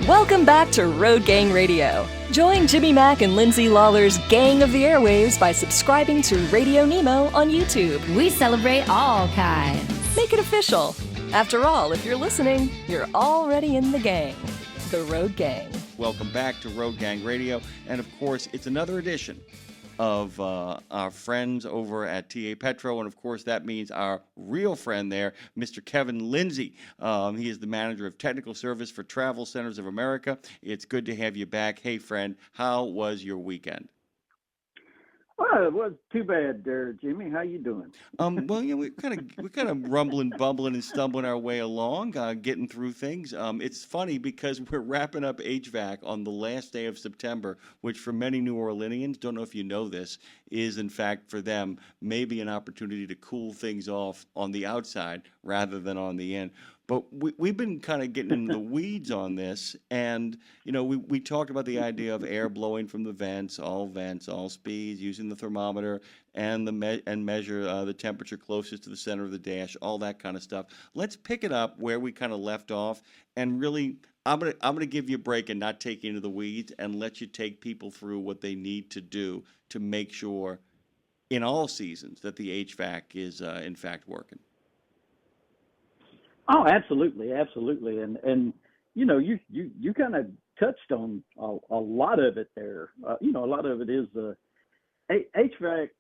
Welcome back to Road Gang Radio. Join Jimmy Mack and Lindsay Lawler's Gang of the Airwaves by subscribing to Radio Nemo on YouTube. We celebrate all kinds. Make it official. After all, if you're listening, you're already in the gang. The Road Gang. Welcome back to Road Gang Radio. And of course, it's another edition of our friends over at TA Petro. And of course, that means our real friend there, Mr. Kevin Lindsey. He is the manager of technical service for TravelCenters of America. It's good to have you back. Hey, friend, how was your weekend? Well, it wasn't too bad there, Jimmy. How you doing? Well, yeah, we're kind of rumbling, bumbling, and stumbling our way along, getting through things. It's funny because we're wrapping up HVAC on the last day of September, which for many New Orleanians, don't know if you know this, is in fact for them maybe an opportunity to cool things off on the outside rather than on the in. But we've been kind of getting into the weeds on this, and we talked about the idea of air blowing from the vents, all speeds, using the thermometer and measure the temperature closest to the center of the dash, all that kind of stuff. Let's pick it up where we kind of left off, and really, I'm gonna give you a break and not take you into the weeds, and let you take people through what they need to do to make sure, in all seasons, that the HVAC is in fact working. Oh, absolutely, and you kind of touched on a lot of it there. A lot of it is HVAC,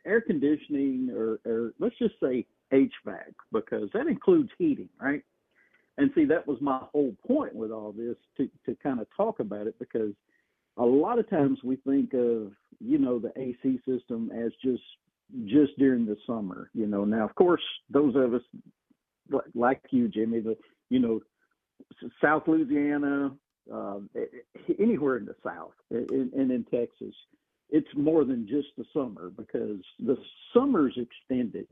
air conditioning, or let's just say HVAC, because that includes heating, right? And see, that was my whole point with all this, to kind of talk about it, because a lot of times we think of the AC system as just during the summer. Now of course those of us like you, Jimmy, South Louisiana, anywhere in the South and in Texas, it's more than just the summer, because the summer's extended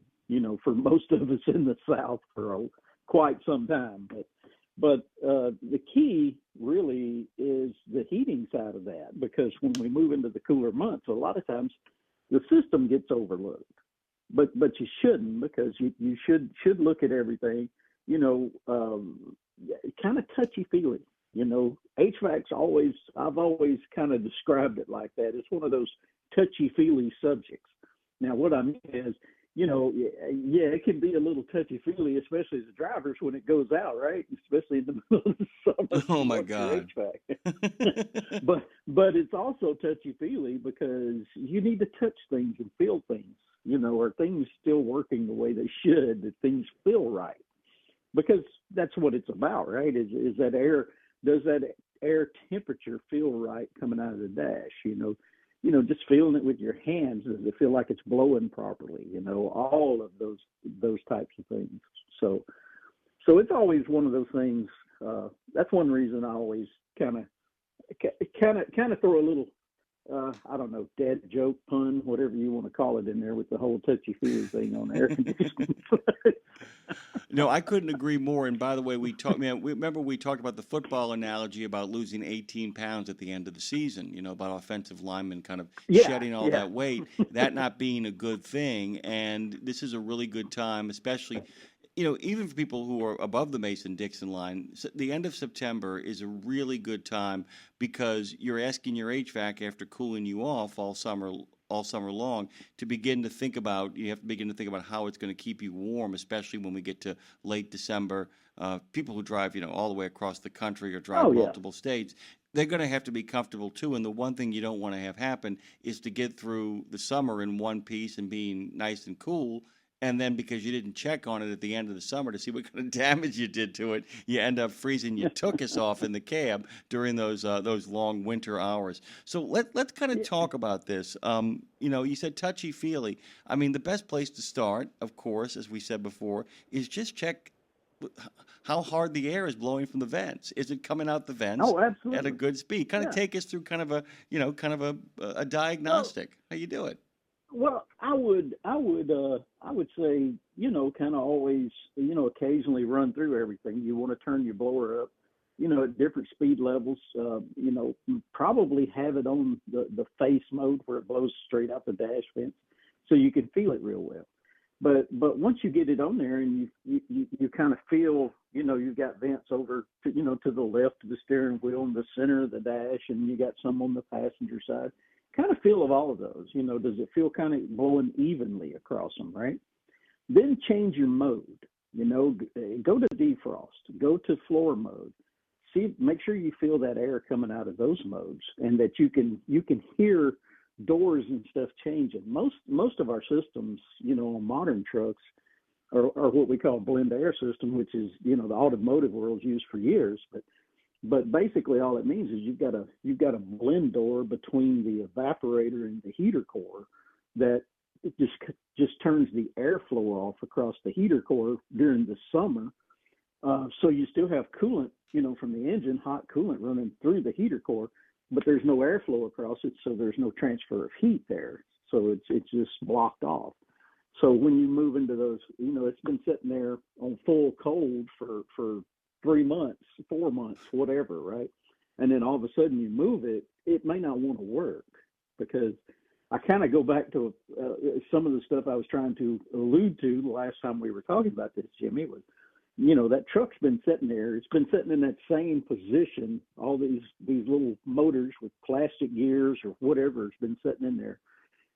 for most of us in the South for quite some time, but the key really is the heating side of that, because when we move into the cooler months, a lot of times the system gets overlooked, but you shouldn't, because you should look at everything, kind of touchy-feely. HVAC's I've always kind of described it like that. It's one of those touchy-feely subjects. Now, what I mean is, it can be a little touchy-feely, especially as drivers when it goes out, right? Especially in the middle of the summer. Oh my God! HVAC. but it's also touchy-feely because you need to touch things and feel things. Are things still working the way they should? Do things feel right? Because that's what it's about, right? Is that air? Does that air temperature feel right coming out of the dash? Just feeling it with your hands. Does it feel like it's blowing properly? All of those types of things. So it's always one of those things. That's one reason I always kind of throw a little, I don't know, dad joke, pun, whatever you want to call it, in there with the whole touchy-feely thing on air conditioning. No, I couldn't agree more. And by the way, we talked about the football analogy about losing 18 pounds at the end of the season, about offensive linemen kind of shedding all that weight, that not being a good thing. And this is a really good time, especially, even for people who are above the Mason-Dixon line. The end of September is a really good time, because you're asking your HVAC, after cooling you off all summer long, to begin to think about, how it's going to keep you warm, especially when we get to late December. People who drive, all the way across the country or drive multiple states, they're going to have to be comfortable too. And the one thing you don't want to have happen is to get through the summer in one piece and being nice and cool, and then because you didn't check on it at the end of the summer to see what kind of damage you did to it, you end up freezing your tuchus off in the cab during those long winter hours. So let's kind of talk about this. You said touchy-feely. I mean, the best place to start, of course, as we said before, is just check how hard the air is blowing from the vents. Is it coming out the vents at a good speed? Kind of take us through kind of a diagnostic. How you do it? Well, I would say, kind of always, occasionally run through everything. You want to turn your blower up, at different speed levels. Probably have it on the face mode where it blows straight out the dash vents, so you can feel it real well. But once you get it on there and you kind of feel, you've got vents over to, to the left of the steering wheel and the center of the dash, and you got some on the passenger side. Kind of feel of all of those. Does it feel kind of blowing evenly across them, right? Then change your mode. Go to defrost, go to floor mode. Make sure you feel that air coming out of those modes, and that you can hear doors and stuff changing. Most of our systems, on modern trucks, are what we call blend air system, which is the automotive world's used for years. But basically, all it means is you've got a blend door between the evaporator and the heater core that it just turns the airflow off across the heater core during the summer. So you still have coolant, from the engine, hot coolant running through the heater core, but there's no airflow across it, so there's no transfer of heat there. So it's just blocked off. So when you move into those, it's been sitting there on full cold for 3 months, 4 months, whatever, right? And then all of a sudden you move it, it may not want to work, because I kind of go back to some of the stuff I was trying to allude to the last time we were talking about this, Jimmy, was, that truck's been sitting there. It's been sitting in that same position. All these little motors with plastic gears or whatever has been sitting in there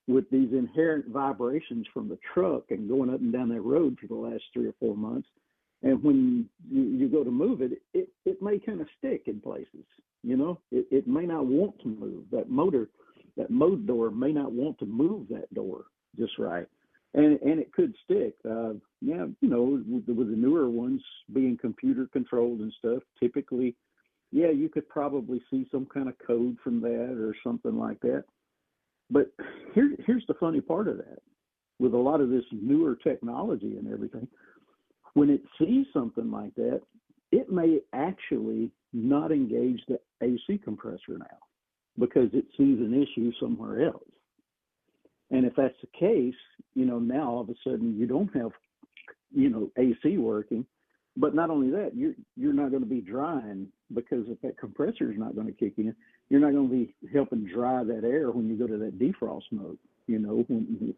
with these inherent vibrations from the truck and going up and down that road for the last 3 or 4 months. And when you go to move it, it may kind of stick in places. It may not want to move. That mode door may not want to move that door just right. And it could stick. With the newer ones being computer controlled and stuff, typically, you could probably see some kind of code from that or something like that. But here's the funny part of that. With a lot of this newer technology and everything, when it sees something like that, it may actually not engage the AC compressor now because it sees an issue somewhere else. And if that's the case, now all of a sudden you don't have, AC working. But not only that, you're not going to be drying, because if that compressor is not going to kick in, you're not going to be helping dry that air when you go to that defrost mode. When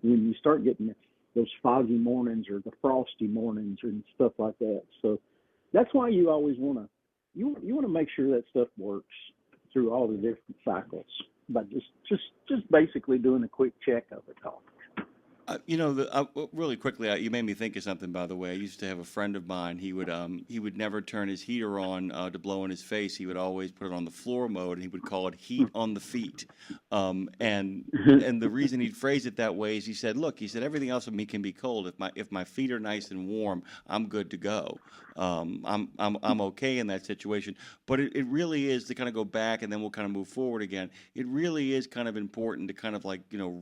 you start getting those foggy mornings or the frosty mornings and stuff like that. So that's why you always want to make sure that stuff works through all the different cycles by just basically doing a quick check of it all. Really quickly, you made me think of something. By the way, I used to have a friend of mine. He would never turn his heater on to blow in his face. He would always put it on the floor mode, and he would call it heat on the feet. And the reason he'd phrase it that way is he said, everything else of me can be cold. If my feet are nice and warm, I'm good to go. I'm okay in that situation. But it really is, to kind of go back, and then we'll kind of move forward again. It really is kind of important to kind of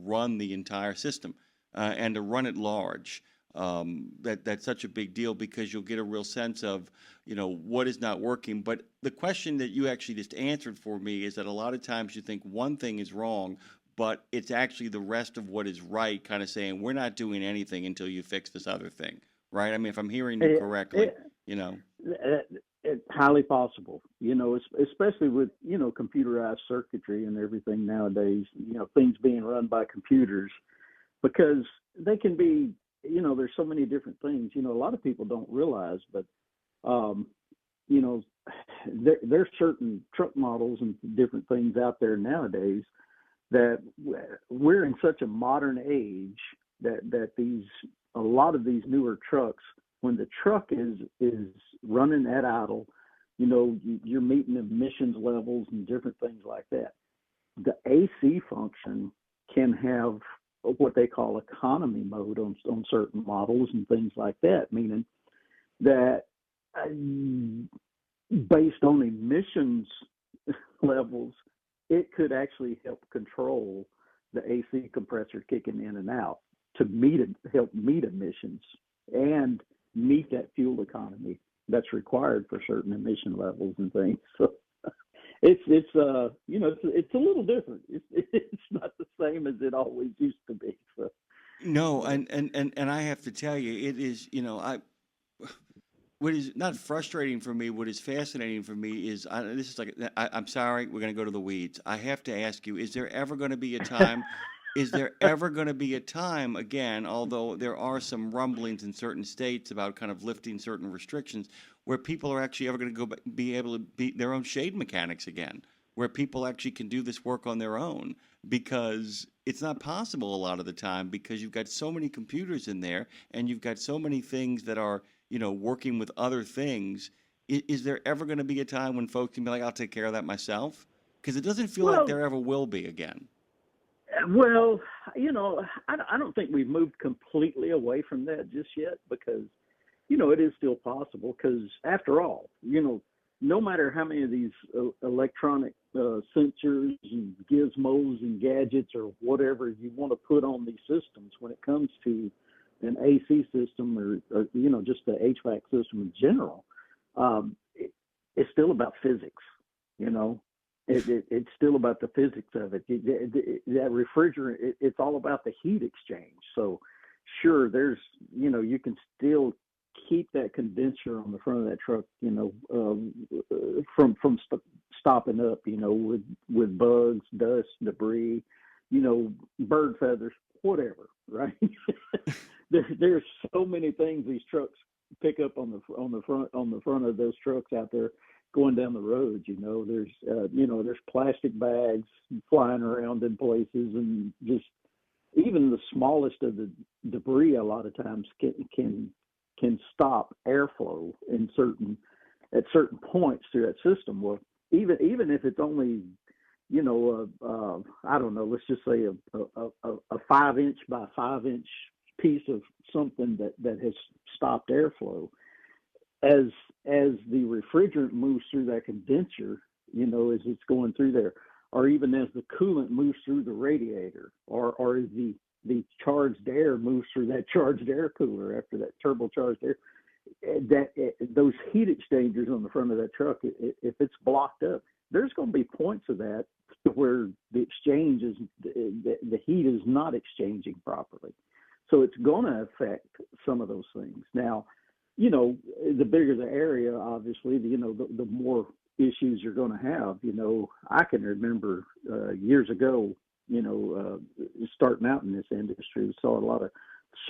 run the entire system. And to run it large. That's such a big deal, because you'll get a real sense of, what is not working. But the question that you actually just answered for me is that a lot of times you think one thing is wrong, but it's actually the rest of what is right, kind of saying, we're not doing anything until you fix this other thing, right? I mean, if I'm hearing you correctly, It's highly possible, especially with, computerized circuitry and everything nowadays, things being run by computers. Because they can be, there's so many different things. A lot of people don't realize, but, there's certain truck models and different things out there nowadays that we're in such a modern age that a lot of these newer trucks, when the truck is running at idle, you're meeting emissions levels and different things like that. The AC function can have what they call economy mode on certain models and things like that, meaning that based on emissions levels, it could actually help control the AC compressor kicking in and out to help meet emissions and meet that fuel economy that's required for certain emission levels and things. So it's a little different. It's not the same as it always used to be. So. No, and I have to tell you, it is, what is not frustrating for me, what is fascinating for me is, I'm sorry, we're going to go to the weeds. I have to ask you, is there ever going to be a time Is there ever going to be a time, again, although there are some rumblings in certain states about kind of lifting certain restrictions, where people are actually ever going to be able to be their own shade mechanics again, where people actually can do this work on their own? Because it's not possible a lot of the time, because you've got so many computers in there and you've got so many things that are, working with other things. Is there ever going to be a time when folks can be like, I'll take care of that myself? Because it doesn't feel like there ever will be again. Well, I don't think we've moved completely away from that just yet, because, it is still possible. Because after all, no matter how many of these electronic sensors and gizmos and gadgets or whatever you want to put on these systems, when it comes to an AC system or just the HVAC system in general, it's still about physics, It's still about the physics of it. That refrigerant, it's all about the heat exchange. So, sure, there's, you can still keep that condenser on the front of that truck, from stopping up, with bugs, dust, debris, bird feathers, whatever, right? There's so many things these trucks pick up on the front of those trucks out there going down the road. There's plastic bags flying around in places, and just even the smallest of the debris a lot of times can stop airflow at certain points through that system. Well, even if it's only I don't know, let's just say a 5-inch by 5-inch piece of something that has stopped airflow, as the refrigerant moves through that condenser, as it's going through there, or even as the coolant moves through the radiator, or as the charged air moves through that charged air cooler after that turbocharged air, those heat exchangers on the front of that truck, if it's blocked up, there's going to be points of that where the exchange is, the heat is not exchanging properly. So it's going to affect some of those things. Now, the bigger the area, obviously, the more issues you're going to have. I can remember years ago, starting out in this industry, we saw a lot of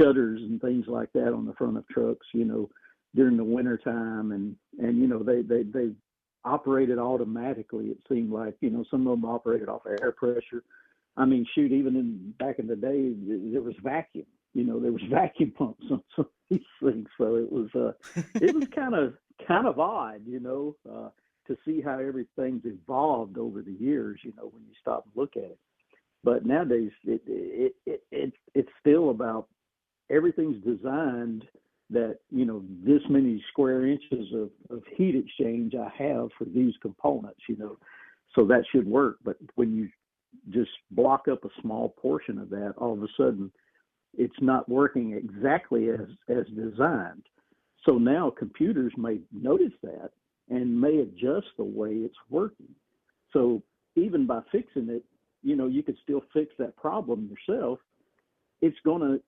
shutters and things like that on the front of trucks, during the winter time, and they operated automatically. It seemed like, some of them operated off air pressure. I mean, shoot, even back in the day, there was vacuum. There was vacuum pumps on some of these things, so it was kind of odd, to see how everything's evolved over the years. When you stop and look at it. But nowadays, it's still about, everything's designed that this many square inches of heat exchange I have for these components, so that should work. But when you just block up a small portion of that, all of a sudden it's not working exactly as designed. So now computers may notice that and may adjust the way it's working. So even by fixing it, you could still fix that problem yourself. The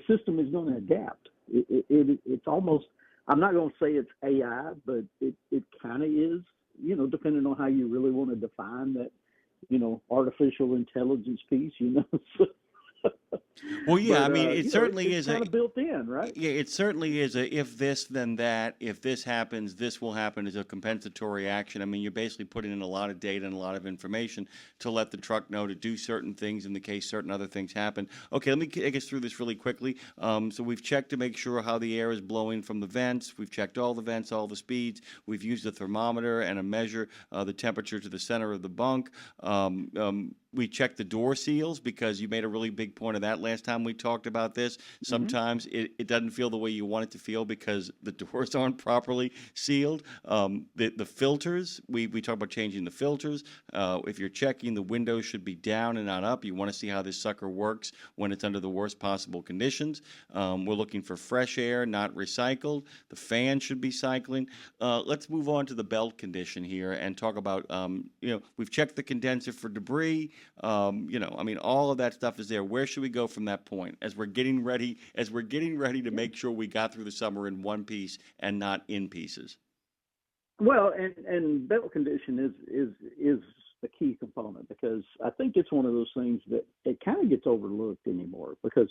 system is going to adapt. It's almost, I'm not going to say it's AI, but it kind of is, depending on how you really want to define that, artificial intelligence piece, Well, yeah, But, I mean, it certainly it's is kind of built in, right? Yeah, it certainly is a if this, then that. If this happens, this will happen as a compensatory action. I mean, you're basically putting in a lot of data and a lot of information to let the truck know to do certain things in the case certain other things happen. Okay, let me take us through this really quickly. So we've checked to make sure how the air is blowing from the vents. We've checked all the vents, all the speeds. We've used a thermometer and a measure the temperature to the center of the bunk. We checked the door seals, because you made a really big point of that last time we talked about this. Sometimes it doesn't feel the way you want it to feel because the doors aren't properly sealed. The filters, we talked about changing the filters. If you're checking, the windows should be down and not up. You want to see how this sucker works when it's under the worst possible conditions. We're looking for fresh air, not recycled. The fan should be cycling. Let's move on to the belt condition here and talk about, we've checked the condenser for debris. I mean, all of that stuff is there. Where should we go from that point as we're getting ready to make sure we got through the summer in one piece and not in pieces? Well, and belt condition is the key component, because I think it's one of those things that it kind of gets overlooked anymore. Because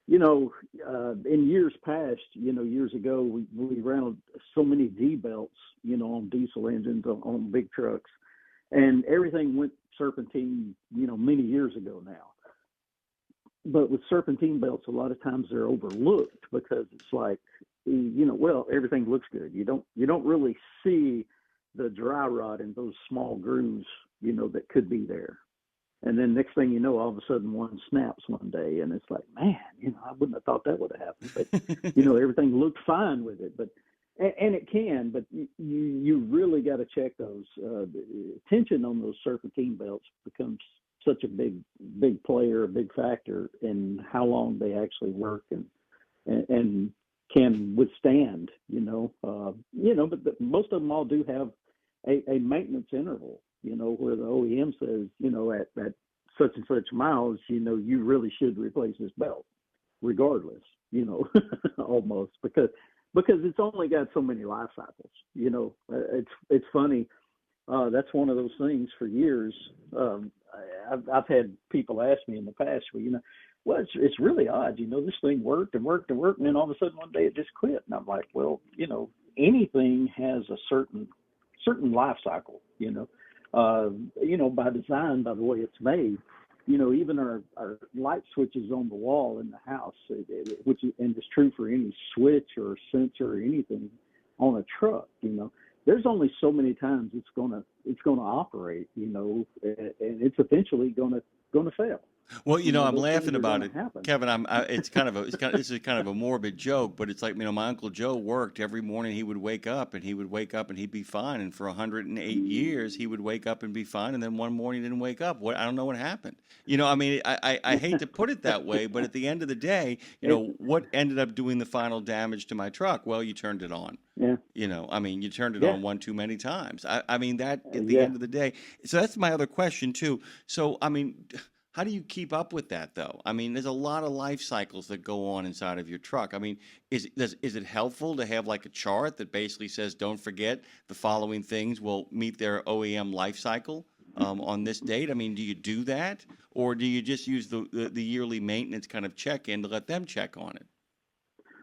in years past, years ago, we ran so many D belts, on diesel engines on big trucks, and everything went serpentine, many years ago now. But with serpentine belts, a lot of times they're overlooked because it's like, well, everything looks good. You don't really see the dry rot in those small grooves, that could be there. And then next thing you know, all of a sudden one snaps one day, and it's like, man, I wouldn't have thought that would have happened. But everything looked fine with it. But and it can, but you really got to check those. Tension on those serpentine belts becomes such a big player, a big factor in how long they actually work and can withstand. But most of them all do have a maintenance interval. Where the OEM says, at such and such miles, you really should replace this belt, regardless, almost because it's only got so many life cycles. It's funny. That's one of those things for years. I've had people ask me in the past, well, it's really odd. This thing worked and worked and worked, and then all of a sudden one day it just quit. And I'm like, well, anything has a certain life cycle, by design, by the way it's made. Even our light switches on the wall in the house, which and it's true for any switch or sensor or anything on a truck. There's only so many times it's gonna operate. And it's eventually gonna fail. Well, I'm laughing about it, Kevin. This is kind of a morbid joke, but it's like, my Uncle Joe worked every morning. He would wake up and he'd be fine. And for 108 years, he would wake up and be fine. And then one morning he didn't wake up. I don't know what happened. I hate to put it that way, but at the end of the day, what ended up doing the final damage to my truck? Well, you turned it on. Yeah. You turned it on one too many times. That at the end of the day. So that's my other question too. So, how do you keep up with that, though? There's a lot of life cycles that go on inside of your truck. Is it helpful to have like a chart that basically says, don't forget the following things will meet their OEM life cycle on this date? Do you do that? Or do you just use the yearly maintenance kind of check-in to let them check on it?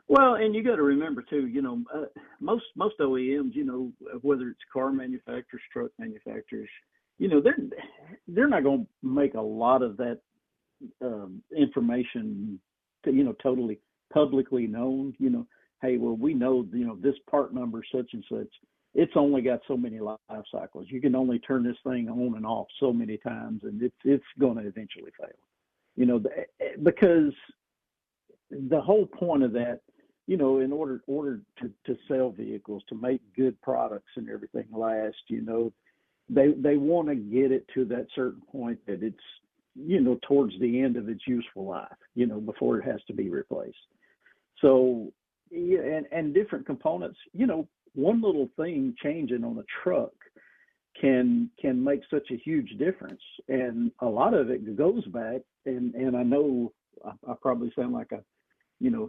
Well, and you got to remember, too, most OEMs, whether it's car manufacturers, truck manufacturers, they're not going to make a lot of that information, totally publicly known. Hey, well, we know, this part number such and such. It's only got so many life cycles. You can only turn this thing on and off so many times, and it's going to eventually fail. Because the whole point of that, in order to sell vehicles, to make good products and everything last, they want to get it to that certain point that it's, towards the end of its useful life, before it has to be replaced. So, and different components, one little thing changing on a truck can make such a huge difference. And a lot of it goes back, and I know I probably sound like beating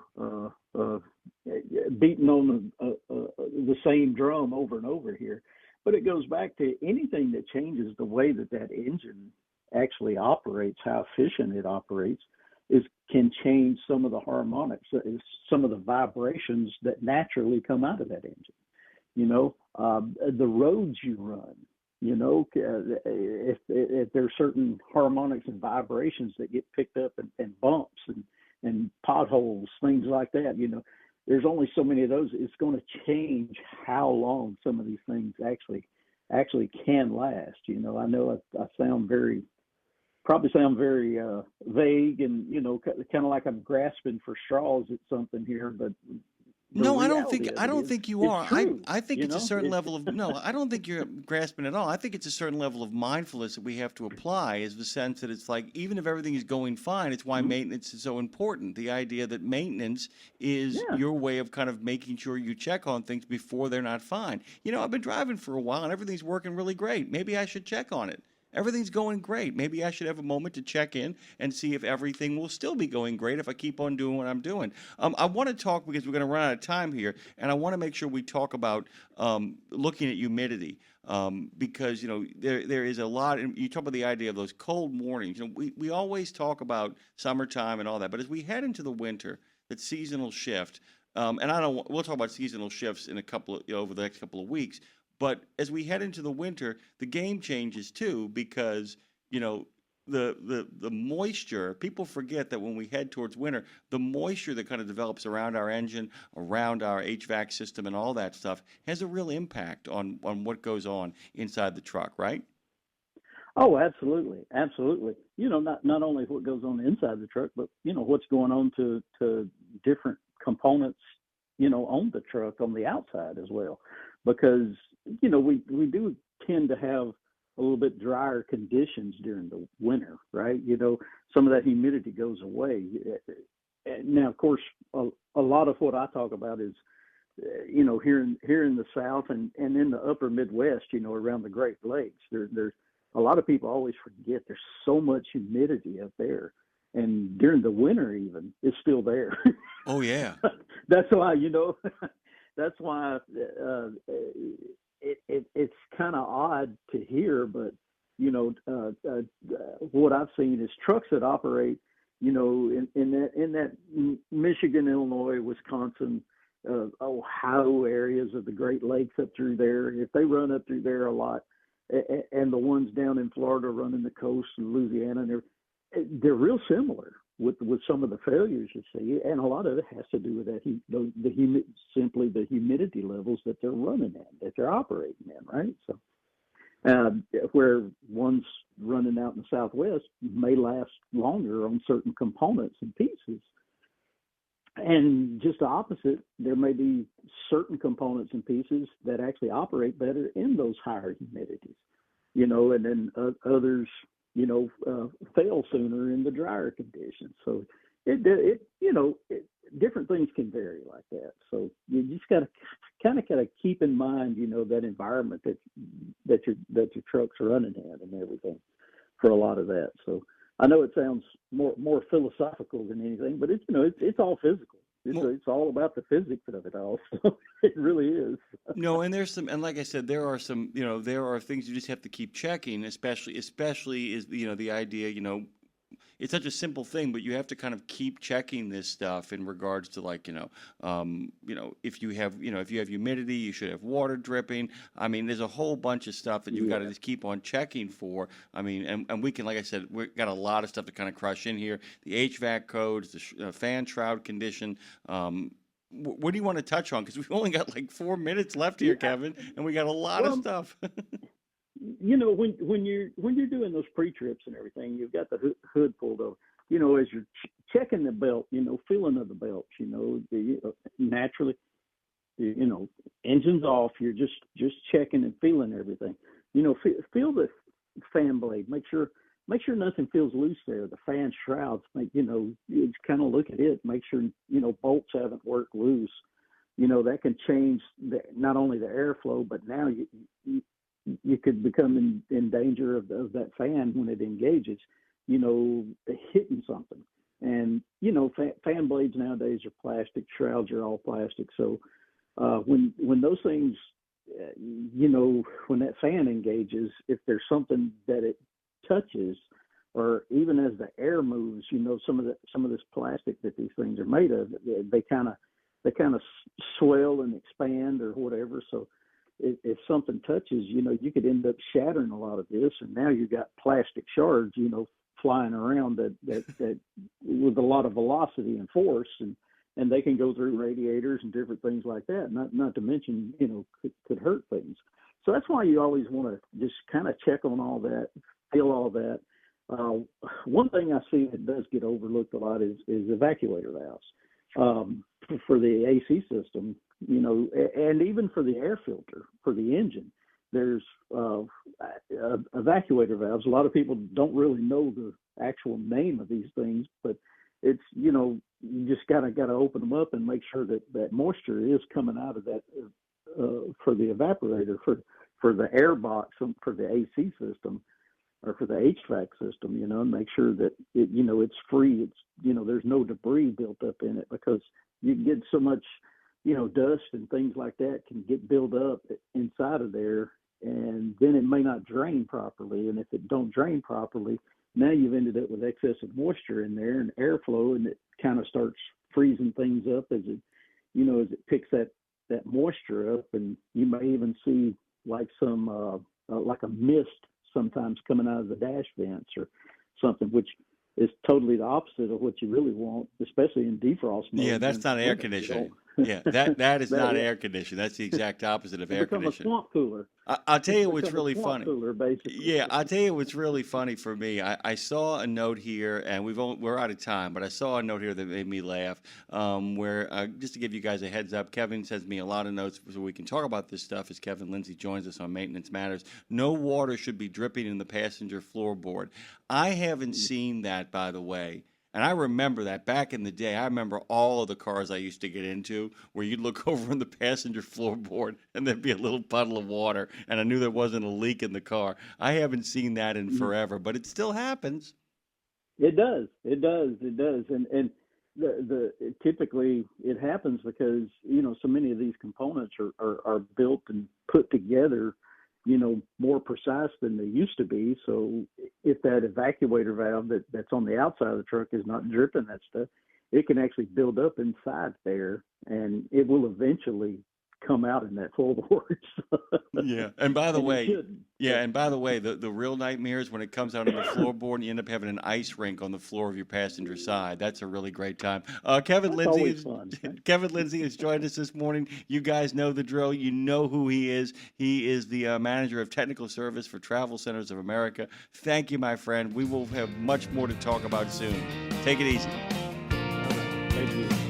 on the same drum over and over here. But it goes back to anything that changes the way that engine actually operates, how efficient it operates, can change some of the harmonics, some of the vibrations that naturally come out of that engine. The roads you run, if there are certain harmonics and vibrations that get picked up and bumps and potholes, things like that, there's only so many of those. It's going to change how long some of these things actually can last. I know I probably sound very vague and, kind of like I'm grasping for straws at something here, but no, I don't think you are. I think it's a certain level of, no, I don't think you're grasping at all. I think it's a certain level of mindfulness that we have to apply, is the sense that it's like, even if everything is going fine, it's why maintenance is so important. The idea that maintenance is your way of kind of making sure you check on things before they're not fine. I've been driving for a while and everything's working really great. Maybe I should check on it. everything's going great. Maybe I should have a moment to check in and see if everything will still be going great if I keep on doing what I'm doing. I want to talk, because we're going to run out of time here, and I want to make sure we talk about looking at humidity. Because there is a lot, and you talk about the idea of those cold mornings. We always talk about summertime and all that, but as we head into the winter, that seasonal shift, and we'll talk about seasonal shifts in over the next couple of weeks. But as we head into the winter, the game changes too, because the moisture, people forget that when we head towards winter, the moisture that kind of develops around our engine, around our HVAC system and all that stuff has a real impact on what goes on inside the truck, right? Oh, absolutely. Absolutely. Not only what goes on inside the truck, but, what's going on to different components, on the truck, on the outside as well. Because, we do tend to have a little bit drier conditions during the winter, right? Some of that humidity goes away. Now, of course, a lot of what I talk about is, here in the South and in the upper Midwest, around the Great Lakes, there's a lot of people always forget there's so much humidity up there. And during the winter, even, it's still there. Oh, yeah. That's why, that's why it's kind of odd to hear, but, what I've seen is trucks that operate, in that Michigan, Illinois, Wisconsin, Ohio areas of the Great Lakes up through there, if they run up through there a lot, and the ones down in Florida running the coast and Louisiana, and they're real similar with some of the failures you see, and a lot of it has to do with that simply the humidity levels that they're running at, that they're operating in, right? So where ones running out in the Southwest may last longer on certain components and pieces. And just the opposite, there may be certain components and pieces that actually operate better in those higher humidities, and then others, fail sooner in the drier conditions. So different things can vary like that. So you just got to keep in mind, that environment that your truck's running in and everything for a lot of that. So I know it sounds more philosophical than anything, but it's all physical. It's all about the physics of it all. So it really is. No, and and like I said, there are things you just have to keep checking, especially is the idea, it's such a simple thing, but you have to kind of keep checking this stuff in regards to if you have humidity, you should have water dripping. I mean, there's a whole bunch of stuff that you've got to just keep on checking for. I mean, and we can, like I said, we've got a lot of stuff to kind of crush in here. The HVAC codes, the fan shroud condition. What do you want to touch on? Because we've only got like 4 minutes left here, Kevin, and we got a lot of stuff. When you're doing those pre-trips and everything, you've got the hood pulled over. As you're checking the belt, feeling of the belts, naturally, engine's off. You're just checking and feeling everything. Feel the fan blade. Make sure nothing feels loose there. The fan shrouds, you kind of look at it. Make sure bolts haven't worked loose. That can change not only the airflow, but now you could become in danger of that fan when it engages, hitting something. And, fan blades nowadays are plastic, shrouds are all plastic. So when those things, when that fan engages, if there's something that it touches, or even as the air moves, some of this plastic that these things are made of, they kind of swell and expand or whatever. So if something touches, you could end up shattering a lot of this, and now you've got plastic shards, flying around that with a lot of velocity and force, and they can go through radiators and different things like that. Not to mention, could hurt things. So that's why you always want to just kind of check on all that, feel all that. One thing I see that does get overlooked a lot is evacuator valves for the AC system. And even for the air filter for the engine, there's evacuator valves. A lot of people don't really know the actual name of these things, but it's, you just gotta open them up and make sure that moisture is coming out of that for the evaporator for the air box for the AC system. or for the HVAC system, and make sure that it's free. There's no debris built up in it, because you can get so much, dust and things like that can get built up inside of there, and then it may not drain properly. And if it don't drain properly, now you've ended up with excessive moisture in there and airflow, and it kind of starts freezing things up as it picks that moisture up, and you may even see like some like a mist sometimes coming out of the dash vents or something, which is totally the opposite of what you really want, especially in defrost mode. Yeah, that's not air conditioning. Yeah, that is not air conditioning. That's the exact opposite of air conditioning. A swamp cooler. I'll tell you what's really funny. Cooler, basically. Yeah, I'll tell you what's really funny for me. I saw a note here, and we're out of time, but I saw a note here that made me laugh. Where just to give you guys a heads up, Kevin sends me a lot of notes so we can talk about this stuff as Kevin Lindsey joins us on Maintenance Matters. No water should be dripping in the passenger floorboard. I haven't seen that, by the way. And I remember that back in the day. I remember all of the cars I used to get into where you'd look over in the passenger floorboard and there'd be a little puddle of water, and I knew there wasn't a leak in the car. I haven't seen that in forever, but it still happens. It does. And typically it happens because, so many of these components are built and put together, more precise than they used to be. So if that evacuator valve that's on the outside of the truck is not dripping that stuff, it can actually build up inside there, and it will eventually come out in that floorboard. Yeah. And by the way, the real nightmare is when it comes out on the floorboard and you end up having an ice rink on the floor of your passenger side. That's a really great time. Kevin Lindsey has joined us this morning. You guys know the drill. You know who he is. He is the manager of technical service for TravelCenters of America. Thank you, my friend. We will have much more to talk about soon. Take it easy. Thank you.